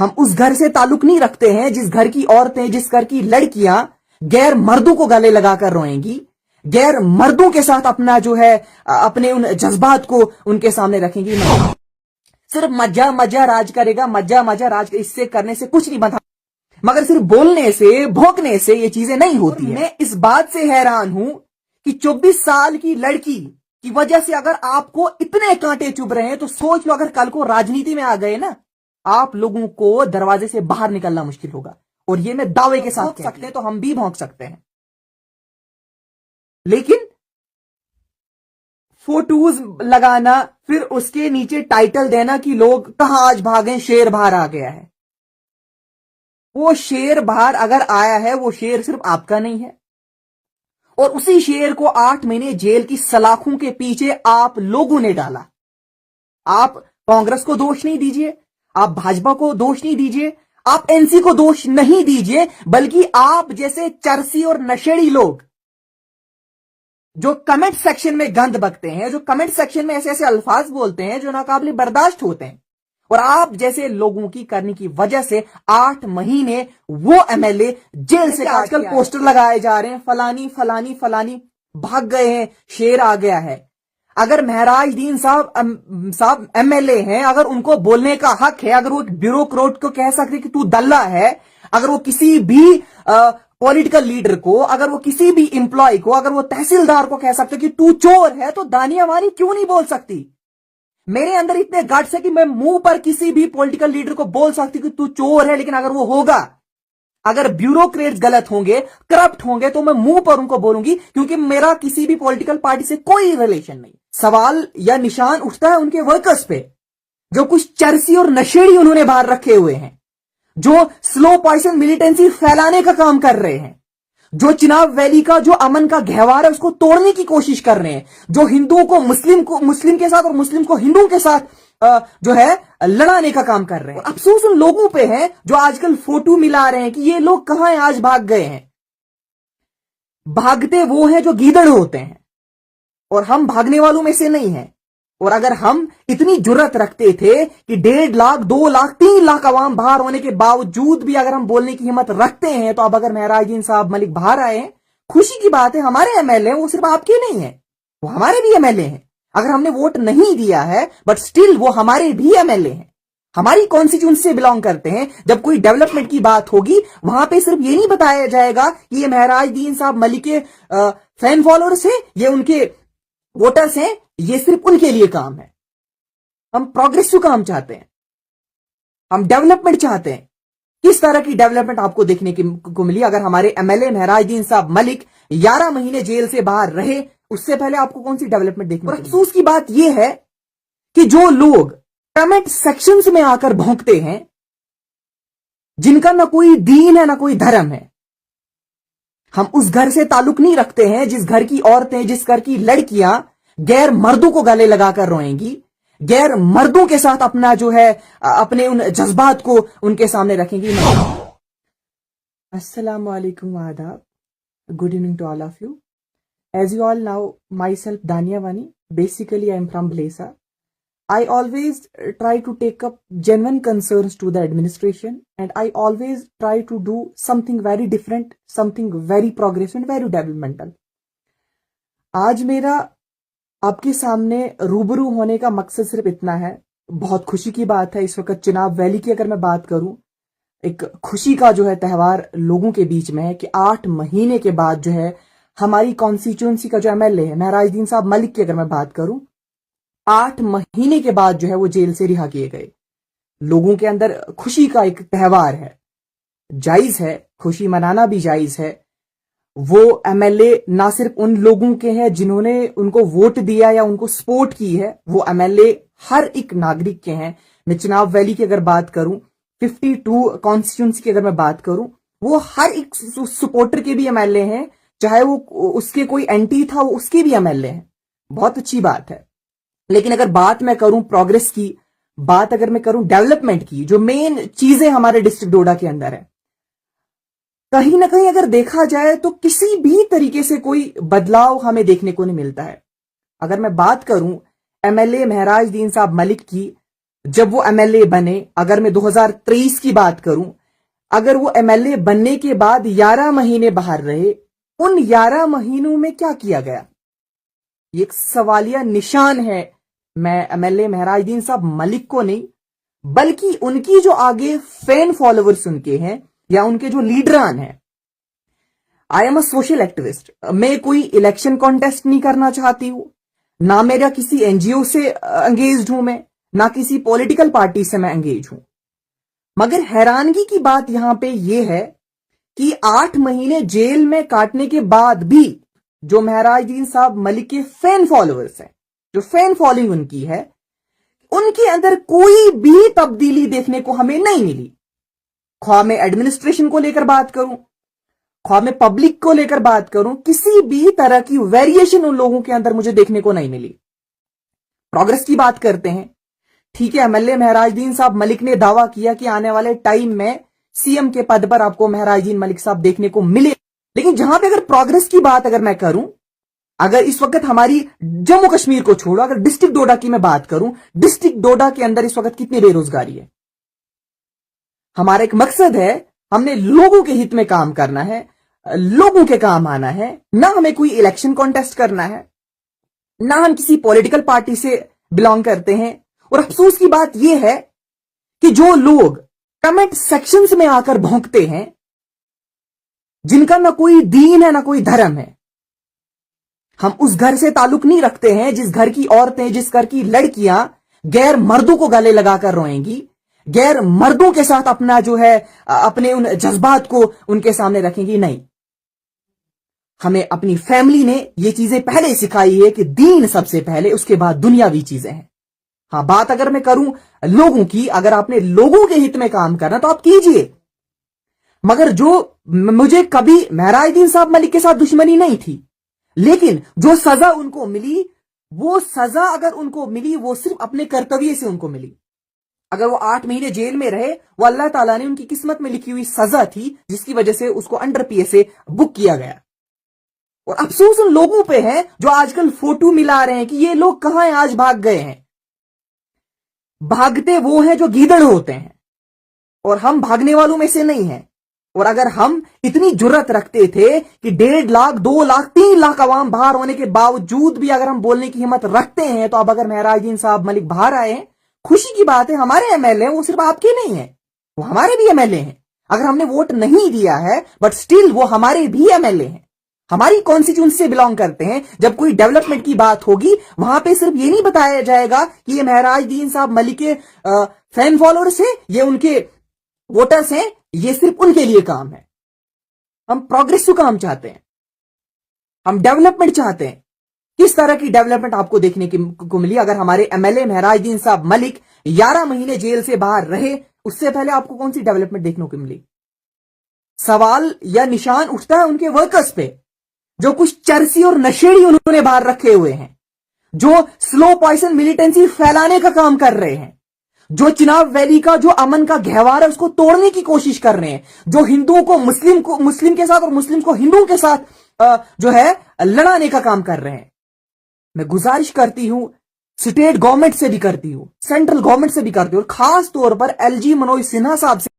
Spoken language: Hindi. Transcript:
हम उस घर से ताल्लुक नहीं रखते हैं जिस घर की औरतें, जिस घर की लड़कियां गैर मर्दों को गले लगाकर रोएंगी, गैर मर्दों के साथ अपना जो है अपने उन जज्बात को उनके सामने रखेंगी। सिर्फ मजा मजा राज करेगा, मजा मजा राज, इससे करने से कुछ नहीं बनता, मगर सिर्फ बोलने से, भौंकने से ये चीजें नहीं होती है। मैं इस बात से हैरान हूं कि 24 साल की लड़की की वजह से अगर आपको इतने कांटे चुभ रहे हैं तो सोच लो अगर कल को राजनीति में आ गए ना, आप लोगों को दरवाजे से बाहर निकलना मुश्किल होगा। और ये मैं दावे के साथ कह सकते हैं, तो हम भी भौंक सकते हैं, लेकिन फोटोज लगाना, फिर उसके नीचे टाइटल देना कि लोग कहां आज भागे, शेर बाहर आ गया है। वो शेर बाहर अगर आया है, वो शेर सिर्फ आपका नहीं है, और उसी शेर को 8 महीने जेल की सलाखों के पीछे आप लोगों ने डाला। आप कांग्रेस को दोष नहीं दीजिए, आप भाजपा को दोष नहीं दीजिए, आप एनसी को दोष नहीं दीजिए, बल्कि आप जैसे चरसी और नशेड़ी लोग जो कमेंट सेक्शन में गंद बकते हैं, जो कमेंट सेक्शन में ऐसे ऐसे अल्फाज बोलते हैं जो नाकाबिले बर्दाश्त होते हैं, और आप जैसे लोगों की करने की वजह से 8 महीने वो एमएलए जेल से आजकल पोस्टर लगाए जा रहे हैं, फलानी फलानी फलानी भाग गए हैं, शेर आ गया है। अगर महराजदीन साहब एमएलए हैं, अगर उनको बोलने का हक है, अगर वो ब्यूरोक्रेट को कह सकते कि तू दल्ला है, अगर वो किसी भी पॉलिटिकल लीडर को, अगर वो किसी भी एम्प्लॉय को, अगर वो तहसीलदार को कह सकते कि तू चोर है, तो दानिया वानी क्यों नहीं बोल सकती? मेरे अंदर इतने गट्स है कि मैं मुंह पर किसी भी पॉलिटिकल लीडर को बोल सकती कि तू चोर है, लेकिन अगर वो होगा, अगर ब्यूरोक्रेट्स गलत होंगे, करप्ट होंगे, तो मैं मुंह पर उनको बोलूंगी, क्योंकि मेरा किसी भी पॉलिटिकल पार्टी से कोई रिलेशन नहीं। सवाल या निशान उठता है उनके वर्कर्स पे, जो कुछ चरसी और नशेड़ी उन्होंने बाहर रखे हुए हैं, जो स्लो पॉइजन मिलिटेंसी फैलाने का काम कर रहे हैं, जो चिनाब वैली का जो अमन का गहवार है उसको तोड़ने की कोशिश कर रहे हैं, जो हिंदुओं को मुस्लिम के साथ और मुस्लिम को हिंदुओं के साथ जो है लड़ाने का काम कर रहे हैं। अफसोस उन लोगों पे है जो आजकल फोटो मिला रहे हैं कि ये लोग कहां हैं, आज भाग गए हैं। भागते वो हैं जो गीदड़ होते हैं, और हम भागने वालों में से नहीं हैं। और अगर हम इतनी जुर्रत रखते थे कि 1.5 लाख, 2 लाख, 3 लाख अवाम बाहर होने के बावजूद भी अगर हम बोलने की हिम्मत रखते हैं, तो अब अगर महराजदीन साहब मलिक बाहर आए हैं, खुशी की बात है। हमारे एमएलए वो सिर्फ आपके नहीं है, वो हमारे भी एमएलए हैं। अगर हमने वोट नहीं दिया है, बट स्टिल वो हमारे भी एमएलए हैं, हमारी कॉन्स्टिट्यूएंसी से बिलोंग करते हैं। जब कोई डेवलपमेंट की बात होगी, वहां पे सिर्फ ये नहीं बताया जाएगा कि ये महराजदीन साहब मलिक के फैन फॉलोअर्स हैं, ये उनके वोटर्स हैं, ये सिर्फ उनके लिए काम है। हम प्रोग्रेसिव काम चाहते हैं, हम डेवलपमेंट चाहते हैं। किस तरह की डेवलपमेंट आपको देखने को मिली अगर हमारे एमएलए महराजदीन साहब मलिक 11 महीने जेल से बाहर रहे? उससे पहले आपको कौन सी डेवलपमेंट देखने को मिली? अफसोस की बात यह है कि जो लोग कमेंट सेक्शंस में आकर भौंकते हैं, जिनका ना कोई दीन है ना कोई धर्म है, हम उस घर से ताल्लुक नहीं रखते हैं जिस घर की औरतें, जिस घर की लड़कियां गैर मर्दों को गले लगाकर रोएंगी, गैर मर्दों के साथ अपना जो है अपने उन जज्बात को उनके सामने रखेंगी। अस्सलाम वालेकुम, आदाब, good evening to all of you. As you all now, myself Dania Wani, basically I am from Blesa. I always try to take up genuine concerns to the administration, and I always try to do something very different, something very progressive and very developmental. आज मेरा आपके सामने रूबरू होने का मकसद सिर्फ इतना है। बहुत खुशी की बात है, इस वक्त चिनाब वैली की अगर मैं बात करूं, एक खुशी का जो है त्यौहार लोगों के बीच में है कि 8 महीने के बाद जो है हमारी कॉन्स्टिट्यूएंसी का जो एमएलए है महराजदीन साहब मलिक की अगर मैं बात करूं, 8 महीने के बाद जो है वो जेल से रिहा किए गए। लोगों के अंदर खुशी का एक त्यौहार है, जायज है, खुशी मनाना भी जायज है। वो एमएलए ना सिर्फ उन लोगों के हैं जिन्होंने उनको वोट दिया या उनको सपोर्ट की है, वो एमएलए हर एक नागरिक के हैं। मैं चिनाब वैली की अगर बात करूं, 52 कॉन्स्टिट्यूंसी की अगर मैं बात करूं, वो हर एक सपोर्टर के भी एमएलए हैं, चाहे वो उसके कोई एंटी था, वो उसके भी एमएलए हैं। बहुत अच्छी बात है। लेकिन अगर बात मैं करूं प्रोग्रेस की, बात अगर मैं करूं डेवलपमेंट की, जो मेन चीजें हमारे डिस्ट्रिक्ट डोडा के अंदर है, कहीं ना कहीं अगर देखा जाए तो किसी भी तरीके से कोई बदलाव हमें देखने को नहीं मिलता है। अगर मैं बात करूं एमएलए महराजदीन साहब मलिक की, जब वो एमएलए बने, अगर मैं 2023 की बात करूं, अगर वो एमएलए बनने के बाद 11 महीने बाहर रहे, उन 11 महीनों में क्या किया गया, ये एक सवालिया निशान है। मैं एमएलए महराजुद्दीन साहब मलिक को नहीं, बल्कि उनकी जो आगे फैन फॉलोवर्स उनके हैं या उनके जो लीडरान हैं। I am a social activist, मैं कोई इलेक्शन कॉन्टेस्ट नहीं करना चाहती हूं, ना मेरा किसी एनजीओ से एंगेज हूं मैं, ना किसी पॉलिटिकल पार्टी से मैं एंगेज हूं। मगर हैरानगी की बात यहां पे यह है कि 8 महीने जेल में काटने के बाद भी जो महराजुद्दीन साहब मलिक के फैन फॉलोअर्स हैं, जो फैन फॉलोइंग उनकी है, उनके अंदर कोई भी तब्दीली देखने को हमें नहीं मिली। ख्वाह मैं एडमिनिस्ट्रेशन को लेकर बात करूं, ख्वाह मैं पब्लिक को लेकर बात करूं, किसी भी तरह की वेरिएशन उन लोगों के अंदर मुझे देखने को नहीं मिली। प्रोग्रेस की बात करते हैं, ठीक है, एमएलए महराजुद्दीन साहब मलिक ने दावा किया कि आने वाले टाइम में सीएम के पद पर आपको महराजुद्दीन मलिक साहब देखने को मिले। लेकिन जहां पे अगर प्रोग्रेस की बात अगर मैं करूं, अगर इस वक्त हमारी जम्मू कश्मीर को छोड़ो, अगर डिस्ट्रिक्ट डोडा की मैं बात करूं, डिस्ट्रिक्ट डोडा के अंदर इस वक्त कितनी बेरोजगारी है। हमारा एक मकसद है, हमने लोगों के हित में काम करना है, लोगों के काम आना है, ना हमें कोई इलेक्शन कॉन्टेस्ट करना है, ना हम किसी पॉलिटिकल पार्टी से बिलोंग करते हैं। और अफसोस की बात यह है कि जो लोग कमेंट सेक्शंस में आकर भौंकते हैं, जिनका ना कोई दीन है ना कोई धर्म है, हम उस घर से ताल्लुक नहीं रखते हैं जिस घर की औरतें, जिस घर की लड़कियां गैर मर्दों को गले लगाकर रोएंगी, गैर मर्दों के साथ अपना जो है अपने उन जज्बात को उनके सामने रखेंगी। नहीं, हमें अपनी फैमिली ने ये चीजें पहले सिखाई है कि दीन सबसे पहले, उसके बाद दुनियावी चीजें हैं। हां, बात अगर मैं करूं लोगों की, अगर आपने लोगों के हित में काम करना तो आप कीजिए, मगर जो मुझे कभी महराजुद्दीन साहब मलिक के साथ दुश्मनी नहीं थी, लेकिन जो सजा उनको मिली, वो सजा अगर उनको मिली वो सिर्फ अपने कर्तव्य से उनको मिली। अगर वो 8 महीने जेल में रहे, वो अल्लाह ताला ने उनकी किस्मत में लिखी हुई सजा थी, जिसकी वजह से उसको अंडर पीएसए बुक किया गया। और अफसोस उन लोगों पे है जो आजकल फोटो मिला रहे हैं कि ये लोग कहां हैं, आज भाग गए हैं। भागते वो हैं जो गीदड़ होते हैं, और हम भागने वालों में से नहीं हैं। और अगर हम इतनी जुर्रत रखते थे कि 1.5 लाख, 2 लाख, 3 लाख अवाम बाहर होने के बावजूद भी अगर हम बोलने की हिम्मत रखते हैं, तो अब अगर महराजुद्दीन साहब मलिक बाहर आए हैं, खुशी की बात है। हमारे एमएलए वो सिर्फ आपके नहीं है, वो हमारे भी एमएलए हैं। अगर हमने वोट नहीं दिया है, बट स्टिल वो हमारे भी एमएलए हैं, हमारी कॉन्स्टिट्यूंसी से बिलोंग करते हैं। जब कोई डेवलपमेंट की बात होगी, वहां पे सिर्फ ये नहीं बताया जाएगा कि ये महराजुद्दीन साहब मलिक के फैन फॉलोअर्स हैं, ये उनके वोटर्स हैं, ये सिर्फ उनके लिए काम है। हम प्रोग्रेसिव काम चाहते हैं, हम डेवलपमेंट चाहते हैं। किस तरह की डेवलपमेंट आपको देखने को मिली अगर हमारे एमएलए महराजुद्दीन साहब मलिक 11 महीने जेल से बाहर रहे? उससे पहले आपको कौन सी डेवलपमेंट देखने को मिली? सवाल या निशान उठता है उनके वर्कर्स पे, जो कुछ चरसी और नशेड़ी उन्होंने बाहर रखे हुए हैं, जो स्लो पॉइजन मिलिटेंसी फैलाने का काम कर रहे हैं, जो चिनाब वैली का जो अमन का गहवार है उसको तोड़ने की कोशिश कर रहे हैं, जो हिंदुओं को मुस्लिम के साथ और मुस्लिम को हिंदुओं के साथ जो है लड़ाने का काम कर रहे हैं। मैं गुजारिश करती हूं, स्टेट गवर्नमेंट से भी करती हूं, सेंट्रल गवर्नमेंट से भी करती हूं, और खास तौर पर एलजी मनोज सिन्हा साहब से